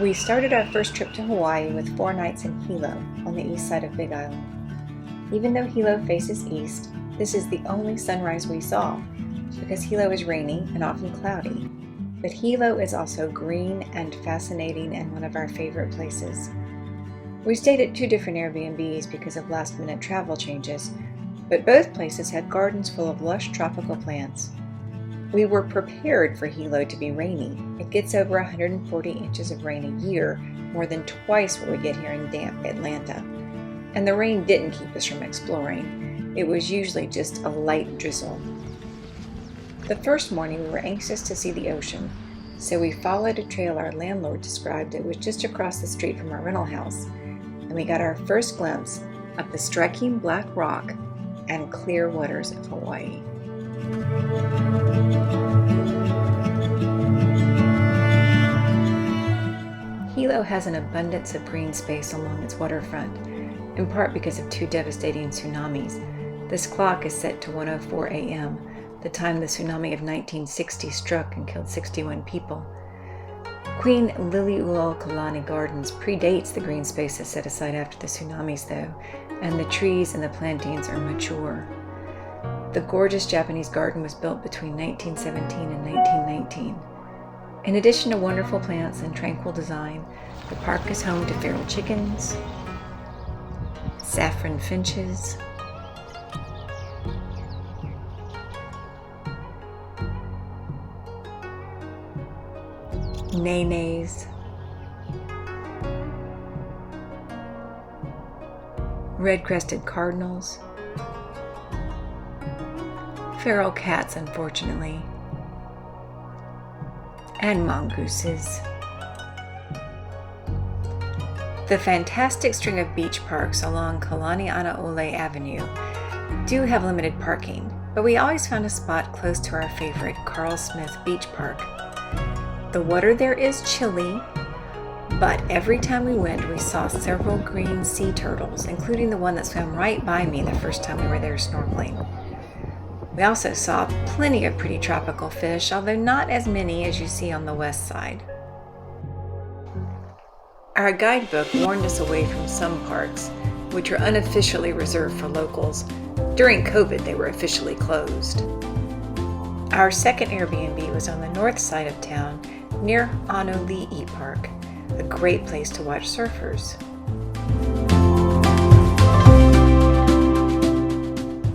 We started our first trip to Hawaii with 4 nights in Hilo, on the east side of Big Island. Even though Hilo faces east, this is the only sunrise we saw, because Hilo is rainy and often cloudy. But Hilo is also green and fascinating and one of our favorite places. We stayed at 2 different Airbnbs because of last-minute travel changes, but both places had gardens full of lush tropical plants. We were prepared for Hilo to be rainy. It gets over 140 inches of rain a year, more than twice what we get here in damp Atlanta. And the rain didn't keep us from exploring. It was usually just a light drizzle. The first morning we were anxious to see the ocean, so we followed a trail our landlord described that was just across the street from our rental house, and we got our first glimpse of the striking black rock and clear waters of Hawaii. Hilo has an abundance of green space along its waterfront, in part because of 2 devastating tsunamis. This clock is set to 1:04 a.m., the time the tsunami of 1960 struck and killed 61 people. Queen Lili'uokalani Gardens predates the green spaces set aside after the tsunamis, though, and the trees and the plantings are mature. The gorgeous Japanese garden was built between 1917 and 1919. In addition to wonderful plants and tranquil design, the park is home to feral chickens, saffron finches, nenes, red-crested cardinals, feral cats, unfortunately, and mongooses. The fantastic string of beach parks along Kalani'anaole Avenue do have limited parking, but we always found a spot close to our favorite Carlsmith Beach Park. The water there is chilly, but every time we went, we saw several green sea turtles, including the one that swam right by me the first time we were there snorkeling. We also saw plenty of pretty tropical fish, although not as many as you see on the west side. Our guidebook warned us away from some parks, which are unofficially reserved for locals. During COVID, they were officially closed. Our second Airbnb was on the north side of town, near Honoli'i Park, a great place to watch surfers.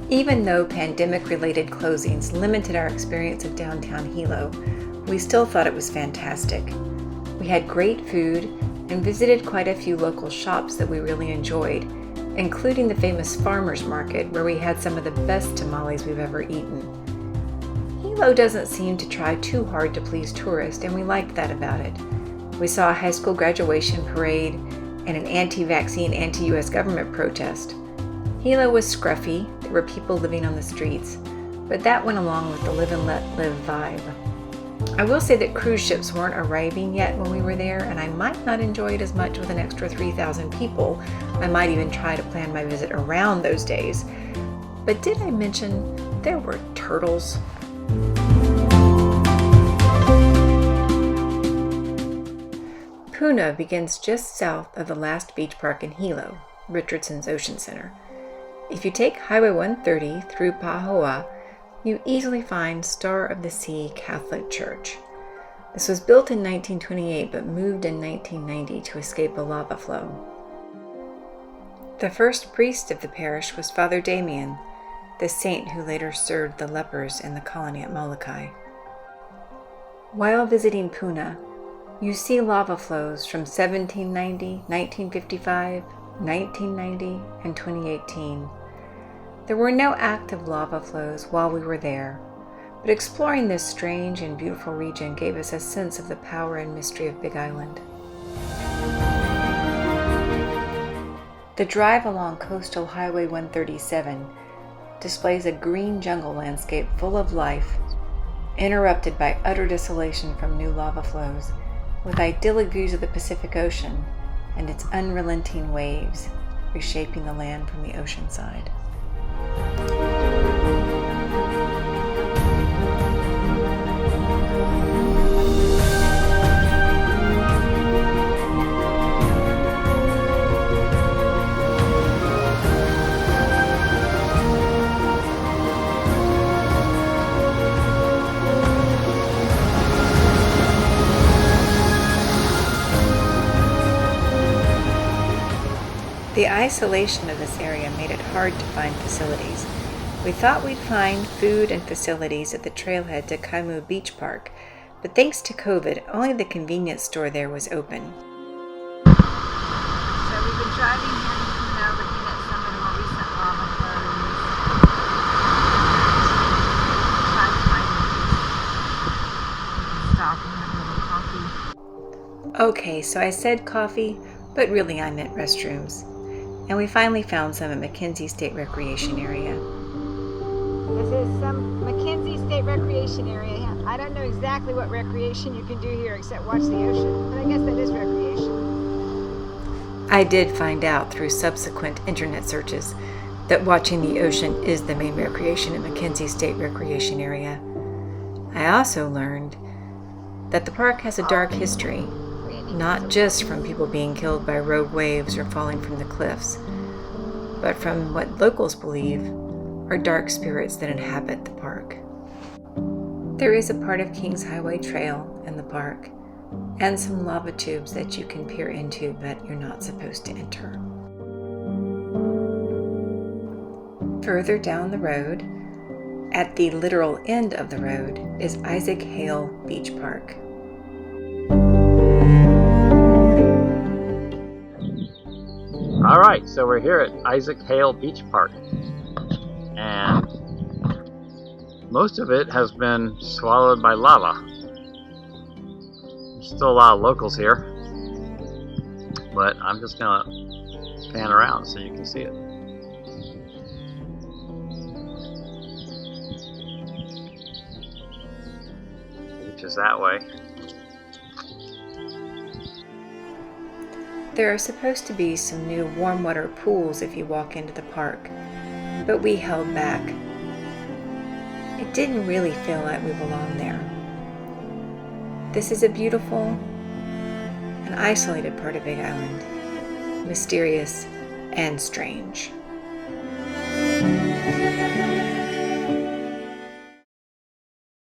Even though pandemic-related closings limited our experience of downtown Hilo, we still thought it was fantastic. We had great food and visited quite a few local shops that we really enjoyed, including the famous farmers market where we had some of the best tamales we've ever eaten. Hilo doesn't seem to try too hard to please tourists, and we liked that about it. We saw a high school graduation parade and an anti-vaccine, anti-US government protest. Hilo was scruffy, there were people living on the streets, but that went along with the live and let live vibe. I will say that cruise ships weren't arriving yet when we were there, and I might not enjoy it as much with an extra 3,000 people. I might even try to plan my visit around those days. But did I mention there were turtles? Puna begins just south of the last beach park in Hilo, Richardson's Ocean Center. If you take Highway 130 through Pahoa, you easily find Star of the Sea Catholic Church. This was built in 1928 but moved in 1990 to escape a lava flow. The first priest of the parish was Father Damien, the saint who later served the lepers in the colony at Molokai. While visiting Puna, you see lava flows from 1790, 1955, 1990, and 2018. There were no active lava flows while we were there, but exploring this strange and beautiful region gave us a sense of the power and mystery of Big Island. The drive along Coastal Highway 137 displays a green jungle landscape full of life, interrupted by utter desolation from new lava flows, with idyllic views of the Pacific Ocean and its unrelenting waves reshaping the land from the ocean side. isolation of this area made it hard to find facilities. We thought we'd find food and facilities at the trailhead to Kaimu Beach Park, but thanks to COVID, only the convenience store there was open. So we've been driving here in Puna, looking at some of the more recent lava flows. Trying to find a place. Stop and have a little coffee. Okay, so I said coffee, but really I meant restrooms. And we finally found some at McKenzie State Recreation Area. This is some McKenzie State Recreation Area. I don't know exactly what recreation you can do here except watch the ocean, but I guess that is recreation. I did find out through subsequent internet searches that watching the ocean is the main recreation at McKenzie State Recreation Area. I also learned that the park has a dark history, not just from people being killed by rogue waves or falling from the cliffs, but from what locals believe are dark spirits that inhabit the park. There is a part of Kings Highway Trail in the park, and some lava tubes that you can peer into, but you're not supposed to enter. Further down the road, at the literal end of the road, is Isaac Hale Beach Park. All right, so we're here at Isaac Hale Beach Park, and most of it has been swallowed by lava. There's still a lot of locals here, but I'm just gonna pan around so you can see it. The beach is that way. There are supposed to be some new warm water pools if you walk into the park, but we held back. It didn't really feel like we belonged there. This is a beautiful and isolated part of Big Island, mysterious and strange.